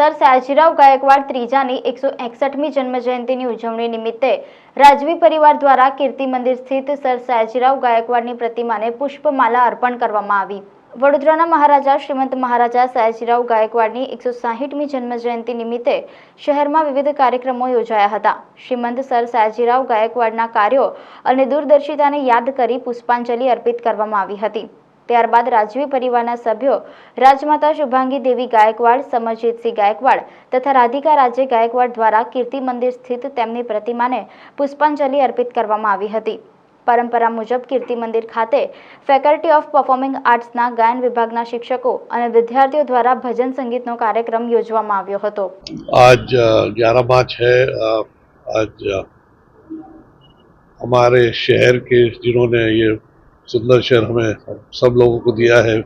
Sir Sayajirao Gaekwad ત્રીજાની 161મી જન્મજયંતિની ઉજવણી નિમિત્તે રાજવી પરિવાર દ્વારા કીર્તિ મંદિર સ્થિત સર સયાજીરાવ ગાયકવાડની પ્રતિમાને પુષ્પમાલા અર્પણ કરવામાં આવી। વડોદરાના મહારાજા શ્રીમંત મહારાજા સયાજીરાવ ગાયકવાડની 160મી જન્મજયંતિ નિમિત્તે શહેરમાં વિવિધ કાર્યક્રમો યોજાયા હતા। શ્રીમંત સર સયાજીરાવ ગાયકવાડના કાર્યો અને દૂરદર્શિતાને યાદ કરી પુષ્પાંજલિ અર્પિત કરવામાં આવી હતી। ત્યારબાદ રાજવી પરિવારના સભ્યો રાજમાતા શુભાંગી દેવી ગાયકવાડ, સમરજીતસિંહ ગાયકવાડ તથા રાધિકા રાજે ગાયકવાડ દ્વારા કીર્તિ મંદિર સ્થિત તેમની પ્રતિમાને પુષ્પાંજલિ અર્પિત કરવામાં આવી હતી। પરંપરા મુજબ કીર્તિ મંદિર ખાતે ફેકલ્ટી ઓફ પરફોર્મિંગ આર્ટ્સના ગાયન વિભાગના શિક્ષકો અને વિદ્યાર્થીઓ દ્વારા ભજન સંગીતનો કાર્યક્રમ યોજવામાં આવ્યો હતો। आज 11 मार्च है। आज हमारे शहर के जिन्होंने ये सुंदर शहर हमें सब लोगों को दिया है,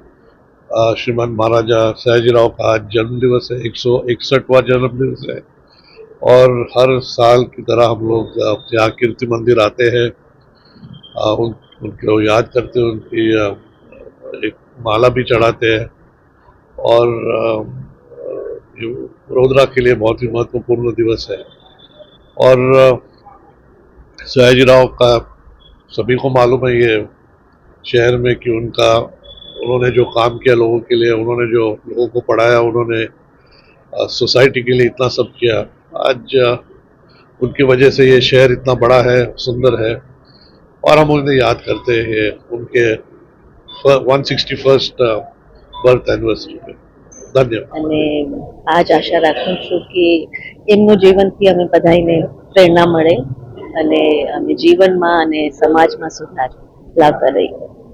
श्रीमान महाराजा सयाजीराव का आज जन्म दिवस है, 161वां जन्म दिवस है। और हर साल की तरह हम लोग यहाँ कीर्ति मंदिर आते हैं, उनको याद करते हैं, उनकी एक माला भी चढ़ाते हैं। और वडोदरा के लिए बहुत ही महत्वपूर्ण दिवस है। और सयाजीराव का सभी को मालूम है ये शहर में कि उन्होंने जो काम किया लोगों के लिए, उन्होंने जो लोगों को पढ़ाया, उन्होंने सोसाइटी के लिए इतना सब किया। आज उनकी वजह से ये शहर इतना बड़ा है, सुंदर है, और हम उन्हें याद करते हैं उनके 161st बर्थ एनिवर्सरी पे। धन्यवाद। आज आशा રાખું છું કે એમનું જીવનથી અમે બધાને પ્રેરણા મળે અને અમે જીવનમાં અને સમાજમાં સુધાર લાવતા રહીએ।